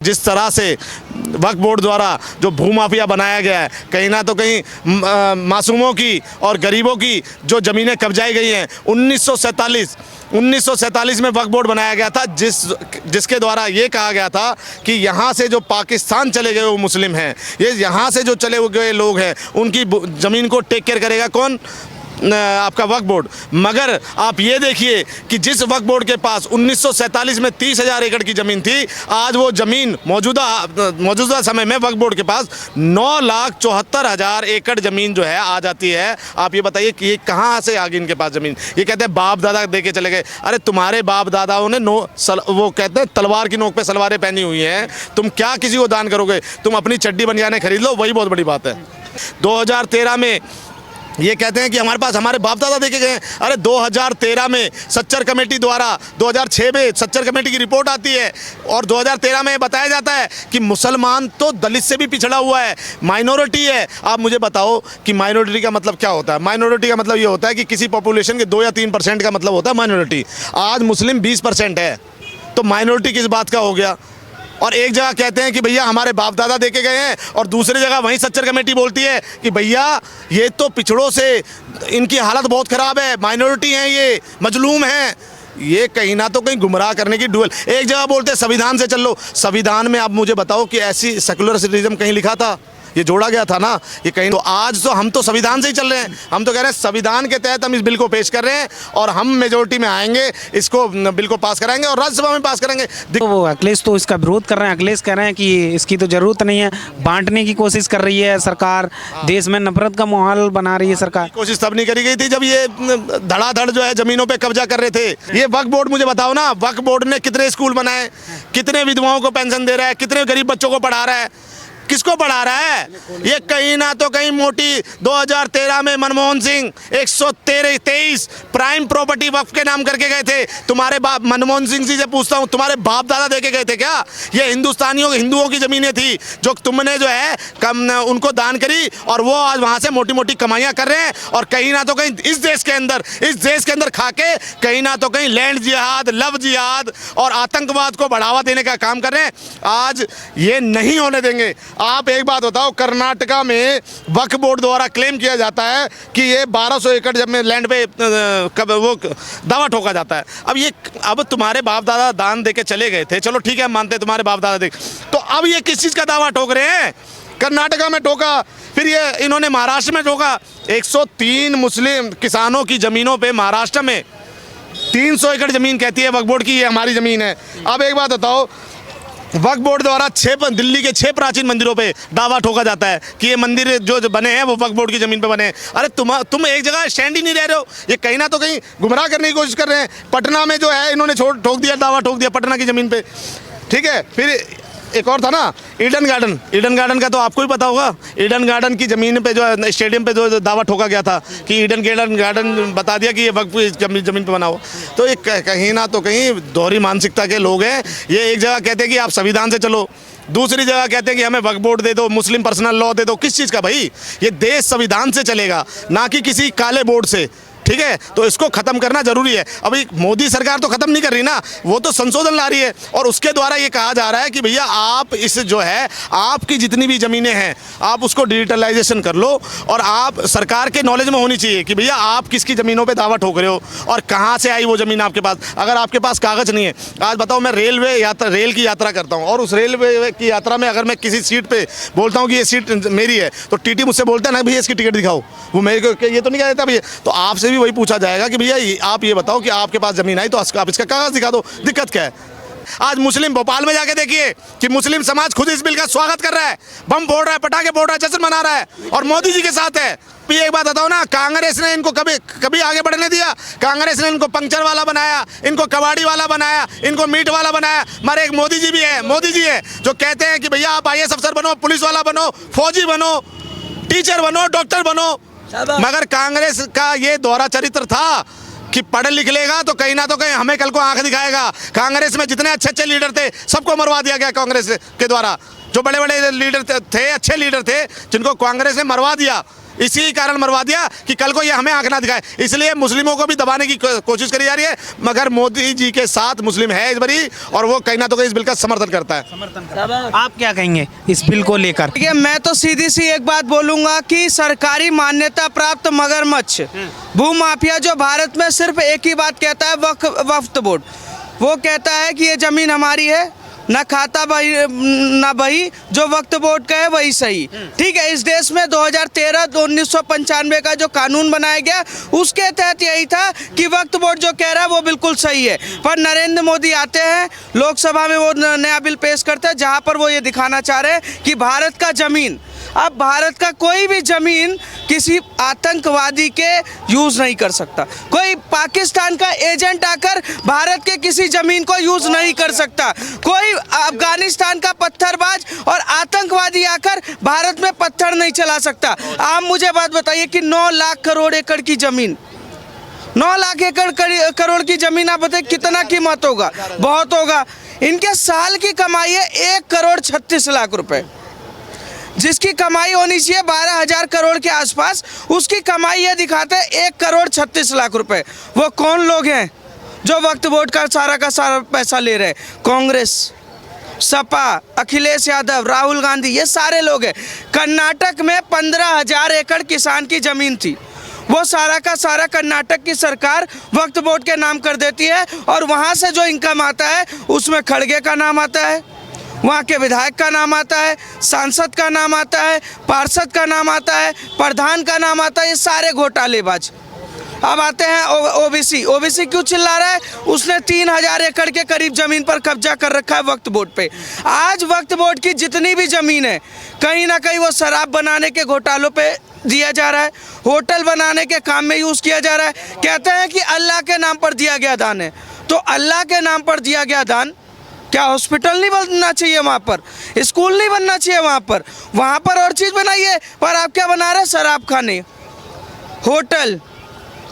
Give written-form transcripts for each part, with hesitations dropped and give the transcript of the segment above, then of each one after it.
जिस तरह से वक्फ बोर्ड द्वारा जो भूमाफिया बनाया गया है, कहीं ना तो कहीं मासूमों की और गरीबों की जो ज़मीनें कब्जाई गई हैं। 1947 में वक्फ बोर्ड बनाया गया था, जिसके द्वारा ये कहा गया था कि यहाँ से जो पाकिस्तान चले गए वो मुस्लिम हैं, ये यहाँ से जो चले गए लोग हैं उनकी ज़मीन को टेक केयर करेगा कौन? आपका वक्फ बोर्ड। मगर आप ये देखिए कि जिस वक्फ बोर्ड के पास 1947 में 30,000 एकड़ की ज़मीन थी, आज वो ज़मीन मौजूदा समय में वक्फ बोर्ड के पास 9,74,000 एकड़ ज़मीन जो है आ जाती है। आप ये बताइए कि ये कहाँ से आ गई इनके पास ज़मीन? ये कहते हैं बाप दादा दे के चले गए। अरे तुम्हारे बाप दादाओं ने वो कहते हैं तलवार की नोक पे सलवारें पहनी हुई हैं, तुम क्या किसी को दान करोगे? तुम अपनी चड्डी बनियाने खरीद लो, वही बहुत बड़ी बात है। 2013 में ये कहते हैं कि हमारे पास हमारे बाप दादा देके गए हैं। अरे 2013 में सच्चर कमेटी द्वारा 2006 में सच्चर कमेटी की रिपोर्ट आती है और 2013 में बताया जाता है कि मुसलमान तो दलित से भी पिछड़ा हुआ है, माइनॉरिटी है। आप मुझे बताओ कि माइनॉरिटी का मतलब क्या होता है? माइनॉरिटी का मतलब ये होता है कि किसी पॉपुलेशन के 2 या 3% का मतलब होता है माइनॉरिटी। आज मुस्लिम 20% है, तो माइनॉरिटी किस बात का हो गया? और एक जगह कहते हैं कि भैया हमारे बाप दादा देके गए हैं, और दूसरी जगह वहीं सच्चर कमेटी बोलती है कि भैया ये तो पिछड़ों से इनकी हालत बहुत ख़राब है, माइनॉरिटी हैं, ये मजलूम हैं। ये कहीं ना तो कहीं गुमराह करने की डुअल। एक जगह बोलते हैं संविधान से चल लो। संविधान में आप मुझे बताओ कि ऐसी सेकुलर सिटीजम कहीं लिखा था? ये जोड़ा गया था ना, ये कहीं। तो आज तो हम तो संविधान से ही चल रहे हैं। हम तो कह रहे हैं संविधान के तहत हम इस बिल को पेश कर रहे हैं और हम मेजोरिटी में आएंगे, इसको बिल को पास कराएंगे और राज्यसभा में पास करेंगे। तो वो अखिलेश तो इसका विरोध कर रहे हैं। अखिलेश कह रहे हैं कि इसकी तो जरूरत नहीं है, बांटने की कोशिश कर रही है सरकार, देश में नफरत का माहौल बना रही है सरकार। कोशिश तब नहीं करी गई थी जब ये धड़ाधड़ जो है जमीनों पे कब्जा कर रहे थे। ये वक्फ बोर्ड, मुझे बताओ ना, वक्फ बोर्ड ने कितने स्कूल बनाए, कितने विधवाओं को पेंशन दे रहा है, कितने गरीब बच्चों को पढ़ा रहा है? किसको पढ़ा रहा है? ये कहीं ना तो कहीं मोटी 2013 में मनमोहन सिंह 123 प्राइम प्रॉपर्टी वक्फ के नाम करके गए थे। तुम्हारे बाप, मनमोहन सिंह जी से पूछता हूँ, तुम्हारे बाप दादा देके गए थे क्या? ये हिंदुओं की ज़मीनें थी जो तुमने जो है उनको दान करी, और वो आज वहाँ से मोटी मोटी कमाइयाँ कर रहे हैं। और कहीं ना तो कहीं इस देश के अंदर खा के कहीं ना तो कहीं लैंड जिहाद, लव जिहाद और आतंकवाद को बढ़ावा देने का काम कर रहे हैं। आज ये नहीं होने देंगे। आप एक बात बताओ, कर्नाटका में वक्फ बोर्ड द्वारा क्लेम किया जाता है कि ये 1200 एकड़ जब में लैंड पे वो दावा ठोका जाता है। अब तुम्हारे बाप दादा दान देके चले गए थे, चलो ठीक है, हम मानते हैं तुम्हारे बाप दादा दे, तो अब ये किस चीज़ का दावा ठोक रहे हैं? कर्नाटका में ठोका, फिर ये इन्होंने महाराष्ट्र में ठोका। 103 मुस्लिम किसानों की ज़मीनों पे महाराष्ट्र में 300 एकड़ ज़मीन कहती है वक्फ बोर्ड की ये हमारी ज़मीन है। अब एक बात बताओ, वक्फ बोर्ड द्वारा दिल्ली के 6 प्राचीन मंदिरों पे दावा ठोका जाता है कि ये मंदिर जो बने हैं वो वक्फ बोर्ड की ज़मीन पे बने हैं। अरे तुम एक जगह स्टैंड ही नहीं रह रहे हो। ये कहीं ना तो कहीं गुमराह करने की कोशिश कर रहे हैं। पटना में जो है इन्होंने ठोक दिया, दावा ठोक दिया पटना की ज़मीन पे, ठीक है। फिर एक और था ना, ईडन गार्डन का तो आपको ही पता होगा। ईडन गार्डन की ज़मीन पे जो है, स्टेडियम पे जो दावा ठोका गया था कि ईडन गार्डन बता दिया कि ये वक्फ ज़मीन पे बना हो। तो ये कहीं ना तो कहीं दोहरी मानसिकता के लोग हैं। ये एक जगह कहते हैं कि आप संविधान से चलो, दूसरी जगह कहते हैं कि हमें वक्फ बोर्ड दे दो, मुस्लिम पर्सनल लॉ दे दो। किस चीज़ का भाई? ये देश संविधान से चलेगा, ना कि किसी काले बोर्ड से, ठीक है। तो इसको ख़त्म करना जरूरी है। अभी मोदी सरकार तो ख़त्म नहीं कर रही ना, वो तो संशोधन ला रही है और उसके द्वारा ये कहा जा रहा है कि भैया आप इस जो है आपकी जितनी भी ज़मीनें हैं आप उसको डिजिटलाइजेशन कर लो, और आप सरकार के नॉलेज में होनी चाहिए कि भैया आप किसकी ज़मीनों पे दावा ठोक रहे हो और कहाँ से आई वो ज़मीन आपके पास। अगर आपके पास कागज़ नहीं है, आज बताओ, मैं रेल की यात्रा करता हूँ और उस रेलवे की यात्रा में अगर मैं किसी सीट पर बोलता हूँ कि ये सीट मेरी है, तो टीटी मुझसे बोलता है ना भैया इसकी टिकट दिखाओ, वो मेरे को ये तो नहीं कह देता भैया। तो आपसे भी वही पूछा जाएगा कि भैया आप ये बताओ कि आपके पास जमीन आई तो आप इसका कागज दिखा दो, दिक्कत क्या है? आज मुस्लिम भोपाल में जाके देखिए कि मुस्लिम समाज खुद इस बिल का स्वागत कर रहा है, बम फोड़ रहा है, पटाखे फोड़ रहा है, जश्न मना रहा है और मोदी जी के साथ है। एक बात बताओ ना, कांग्रेस ने इनको कभी आगे बढ़ने दिया? कांग्रेस ने इनको पंक्चर वाला बनाया, इनको कबाड़ी वाला बनाया, इनको मीट वाला बनाया। मगर एक मोदी जी भी है, मोदी जी है जो कहते हैं कि भैया आप IAS अफसर बनो, पुलिस वाला बनो, फौजी बनो, टीचर बनो, डॉक्टर बनो। मगर कांग्रेस का ये दोहरा चरित्र था कि पढ़ लिख लेगा तो कहीं ना तो कहीं हमें कल को आंख दिखाएगा। कांग्रेस में जितने अच्छे लीडर थे सबको मरवा दिया गया कांग्रेस के द्वारा। जो बड़े बड़े लीडर थे, अच्छे लीडर थे, जिनको कांग्रेस ने मरवा दिया। इसी कारण मरवा दिया कि कल को ये हमें आंख ना दिखाए, इसलिए मुस्लिमों को भी दबाने की कोशिश करी जा रही है। मगर मोदी जी के साथ मुस्लिम है इस बारी, और वो कहीं ना तो कहीं इस बिल का समर्थन करता है। आप क्या कहेंगे इस बिल को लेकर? देखिए, मैं तो सीधी सी एक बात बोलूंगा कि सरकारी मान्यता प्राप्त मगरमच्छ भूमाफिया जो भारत में सिर्फ एक ही बात कहता है, वक्फ बोर्ड, वो कहता है कि ये जमीन हमारी है, ना खाता बही ना बही, जो वक्फ बोर्ड का है वही सही। ठीक है, इस देश में 2013-1995 का जो कानून बनाया गया उसके तहत यही था कि वक्फ बोर्ड जो कह रहा है वो बिल्कुल सही है। पर नरेंद्र मोदी आते हैं लोकसभा में, वो नया बिल पेश करते हैं जहां पर वो ये दिखाना चाह रहे हैं कि भारत का जमीन, अब भारत का कोई भी जमीन किसी आतंकवादी के यूज नहीं कर सकता। कोई पाकिस्तान का एजेंट आकर भारत के किसी जमीन को यूज नहीं कर सकता। कोई अफगानिस्तान का पत्थरबाज और आतंकवादी आकर भारत में पत्थर नहीं चला सकता। आप मुझे बात बताइए कि 9 लाख करोड़ एकड़ की जमीन, 9 लाख एकड़ करोड़ की जमीन, आप बताइए कितना कीमत होगा? बहुत होगा। इनके साल की कमाई है 1,36,00,000 रुपए, जिसकी कमाई होनी चाहिए 12,000 करोड़ के आसपास, उसकी कमाई ये दिखाते हैं 1,36,00,000 रुपए। वो कौन लोग हैं जो वक्फ बोर्ड का सारा पैसा ले रहे हैं? कांग्रेस, सपा, अखिलेश यादव, राहुल गांधी, ये सारे लोग हैं। कर्नाटक में 15,000 एकड़ किसान की जमीन थी, वो सारा का सारा कर्नाटक की सरकार वक्फ बोर्ड के नाम कर देती है, और वहाँ से जो इनकम आता है उसमें खड़गे का नाम आता है, वहाँ के विधायक का नाम आता है, सांसद का नाम आता है, पार्षद का नाम आता है, प्रधान का नाम आता है, ये सारे घोटालेबाज। अब आते हैं ओबीसी। ओबीसी क्यों चिल्ला रहा है? उसने 3,000 एकड़ के करीब जमीन पर कब्जा कर रखा है वक्फ बोर्ड पे। आज वक्फ बोर्ड की जितनी भी जमीन है कहीं ना कहीं वो शराब बनाने के घोटालों पे दिया जा रहा है, होटल बनाने के काम में यूज किया जा रहा है। कहते हैं कि अल्लाह के नाम पर दिया गया दान है, तो अल्लाह के नाम पर दिया गया दान, क्या हॉस्पिटल नहीं बनना चाहिए वहाँ पर? स्कूल नहीं बनना चाहिए वहाँ पर और चीज़ बनाइए, पर आप क्या बना रहे हैं? शराब खाने, होटल,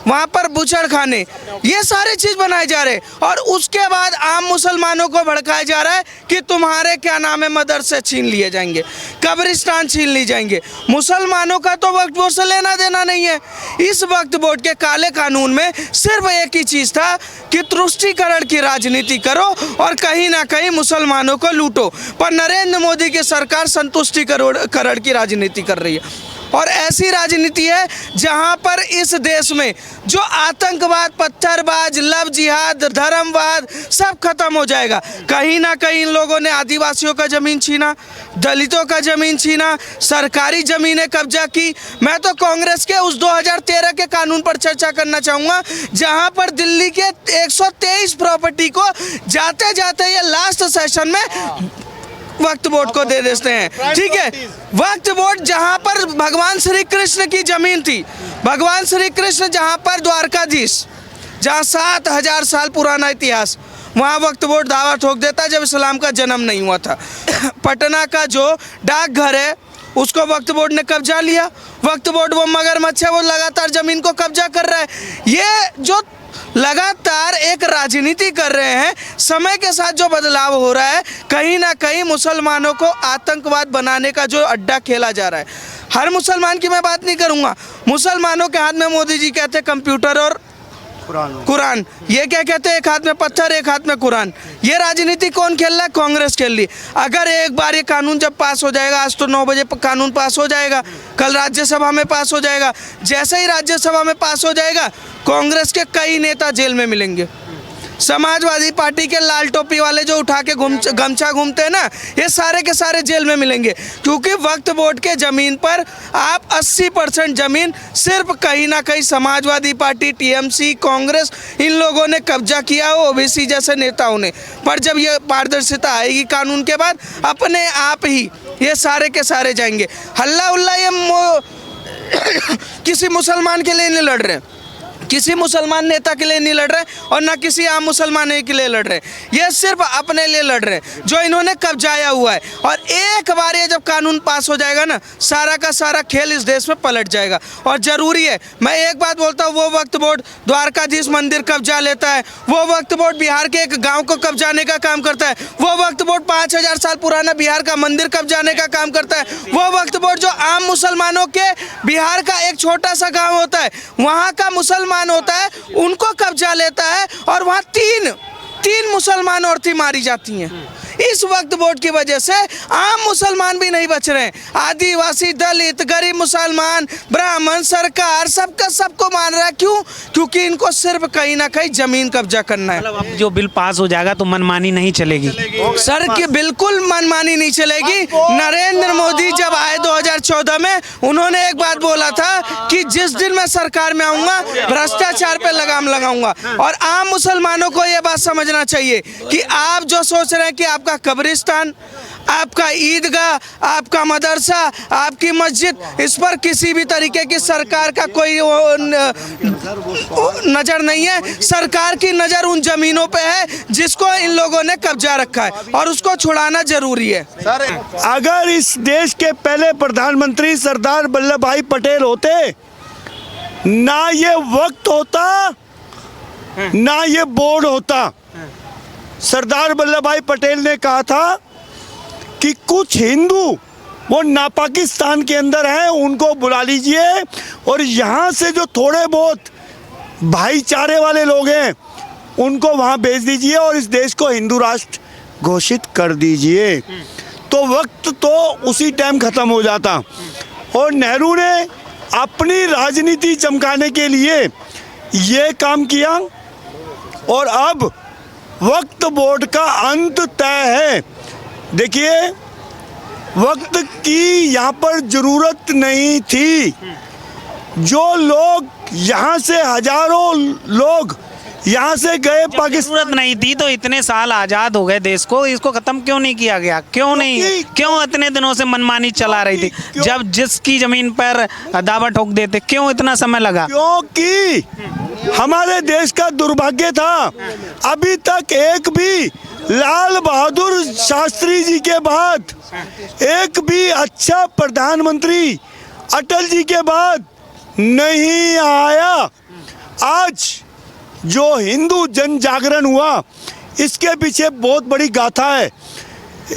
वहाँ पर बुचड़ खाने, ये सारे चीज़ बनाए जा रहे हैं। और उसके बाद आम मुसलमानों को भड़काया जा रहा है कि तुम्हारे क्या नाम है मदरसे छीन लिए जाएंगे, कब्रिस्तान छीन लिए जाएंगे। मुसलमानों का तो वक्फ बोर्ड से लेना देना नहीं है। इस वक्फ बोर्ड के काले कानून में सिर्फ एक ही चीज़ था कि तुष्टीकरण की राजनीति करो और कहीं ना कहीं मुसलमानों को लूटो। पर नरेंद्र मोदी की सरकार संतुष्टीकरण की राजनीति कर रही है, और ऐसी राजनीति है जहां पर इस देश में जो आतंकवाद, पत्थरबाज, लव जिहाद, धर्मवाद सब खत्म हो जाएगा। कहीं ना कहीं इन लोगों ने आदिवासियों का ज़मीन छीना, दलितों का ज़मीन छीना, सरकारी ज़मीनें कब्जा की। मैं तो कांग्रेस के उस 2013 के कानून पर चर्चा करना चाहूँगा जहां पर दिल्ली के 123 प्रॉपर्टी को जाते जाते ये लास्ट सेशन में वक्फ बोर्ड को दे देते हैं। ठीक है, वक्फ बोर्ड जहां पर भगवान श्री कृष्ण की जमीन थी, भगवान श्री कृष्ण जहां पर द्वारकाधीश, जहां 7,000 साल पुराना इतिहास, वहां वक्फ बोर्ड दावा ठोक देता जब इस्लाम का जन्म नहीं हुआ था। पटना का जो डाकघर है उसको वक्फ बोर्ड ने कब्जा लिया। वक्फ बोर्ड वो मगरमच्छ है, वो लगातार जमीन को कब्जा कर रहा है। ये जो लगातार एक राजनीति कर रहे हैं, समय के साथ जो बदलाव हो रहा है, कहीं ना कहीं मुसलमानों को आतंकवाद बनाने का जो अड्डा खेला जा रहा है। हर मुसलमान की मैं बात नहीं करूंगा, मुसलमानों के हाथ में मोदी जी कहते हैं कंप्यूटर और कुरान, ये क्या कहते हैं? एक हाथ में पत्थर, एक हाथ में कुरान। ये राजनीति कौन खेल रहा है? कांग्रेस खेल रही। अगर एक बार ये कानून जब पास हो जाएगा, आज तो 9 बजे कानून पास हो जाएगा, कल राज्यसभा में पास हो जाएगा। जैसे ही राज्यसभा में पास हो जाएगा, कांग्रेस के कई नेता जेल में मिलेंगे। समाजवादी पार्टी के लाल टोपी वाले जो उठा के गमछा घूमते हैं ना, ये सारे के सारे जेल में मिलेंगे, क्योंकि वक्फ बोर्ड के ज़मीन पर आप 80% ज़मीन सिर्फ कहीं ना कहीं समाजवादी पार्टी, टीएमसी, कांग्रेस, इन लोगों ने कब्जा किया हो, ओबीसी जैसे नेताओं ने। पर जब ये पारदर्शिता आएगी कानून के बाद, अपने आप ही ये सारे के सारे जाएंगे। हल्ला उल्ला ये किसी मुसलमान के लिए नहीं लड़ रहे हैं, किसी मुसलमान नेता के लिए नहीं लड़ रहे और ना किसी आम मुसलमान के लिए लड़ रहे, ये सिर्फ अपने लिए लड़ रहे जो इन्होंने कब्जाया हुआ है। और एक बार ये जब कानून पास हो जाएगा ना, सारा का सारा खेल इस देश में पलट जाएगा। और ज़रूरी है, मैं एक बात बोलता हूँ, वो वक्फ बोर्ड द्वारकाधीश मंदिर कब्जा लेता है, वो वक्फ बोर्ड बिहार के एक गाँव को कब्जाने का काम करता है, वो वक्फ बोर्ड 5000 साल पुराना बिहार का मंदिर कब्जाने का काम करता है, वो वक्फ बोर्ड जो आम मुसलमानों के बिहार का एक छोटा सा गाँव होता है, वहाँ का मुसलमान होता है, उनको कब्जा लेता है और वहाँ तीन मुसलमान औरतें मारी जाती हैं। इस वक्त बोर्ड की वजह से आम मुसलमान भी नहीं बच रहे हैं। आदिवासी, दलित, गरीब मुसलमान, ब्राह्मण, सरकार सबका सबको मान रहा है। क्यों? क्योंकि इनको सिर्फ कहीं ना कहीं जमीन कब्जा करना है। अब जो बिल पास हो जाएगा तो मनमानी नहीं चलेगी सर कि बिल्कुल मनमानी नहीं चलेगी। नरेंद्र मोदी जब आए 2014 में, उन्होंने एक बात बोला था कि जिस दिन मैं सरकार में आऊंगा भ्रष्टाचार पे लगाम लगाऊंगा। और आम मुसलमानों को ये बात समझना चाहिए कि आप जो सोच रहे हैं कि आपका कब्रिस्तान, आपका ईदगाह, आपका मदरसा, आपकी मस्जिद, इस पर किसी भी तरीके की सरकार का कोई नज़र नहीं है। सरकार की नज़र उन ज़मीनों पे है जिसको इन लोगों ने कब्जा रखा है और उसको छुड़ाना जरूरी है। अगर इस देश के पहले प्रधानमंत्री सरदार वल्लभ भाई पटेल होते, ना ये वक्त होता ना ये बोर्ड होता। सरदार वल्लभ भाई पटेल ने कहा था कि कुछ हिंदू वो नापाकिस्तान के अंदर हैं, उनको बुला लीजिए और यहाँ से जो थोड़े बहुत भाईचारे वाले लोग हैं उनको वहाँ भेज दीजिए और इस देश को हिंदू राष्ट्र घोषित कर दीजिए। तो वक्त तो उसी टाइम ख़त्म हो जाता। और नेहरू ने अपनी राजनीति चमकाने के लिए ये काम किया और अब वक्त बोर्ड का अंत तय है। देखिए, वक्त की यहाँ पर ज़रूरत नहीं थी। जो लोग यहाँ से हजारों लोग यहाँ से गए पाकिस्तान, जरूरत नहीं थी तो इतने साल आजाद हो गए देश को, इसको खत्म क्यों नहीं किया गया? क्यों नहीं? क्यों इतने दिनों से मनमानी चला रही थी? जब जिसकी जमीन पर दावा ठोक देते, क्यों इतना समय लगा? क्योंकि हमारे देश का दुर्भाग्य था, अभी तक एक भी लाल बहादुर शास्त्री जी के बाद एक भी अच्छा प्रधानमंत्री अटल जी के बाद नहीं आया। आज जो हिंदू जन जागरण हुआ, इसके पीछे बहुत बड़ी गाथा है।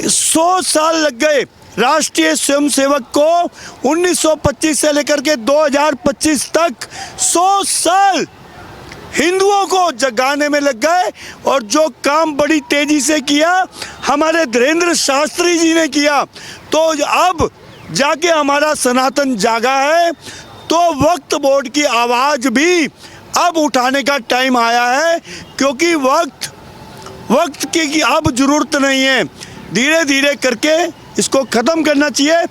100 साल लग गए राष्ट्रीय स्वयंसेवक को, 1925 से लेकर के 2025 तक 100 साल हिंदुओं को जगाने में लग गए। और जो काम बड़ी तेजी से किया हमारे धीरेन्द्र शास्त्री जी ने किया, तो अब जाके हमारा सनातन जागा है। तो वक्फ बोर्ड की आवाज़ भी अब उठाने का टाइम आया है, क्योंकि वक्त की अब ज़रूरत नहीं है। धीरे धीरे करके इसको ख़त्म करना चाहिए।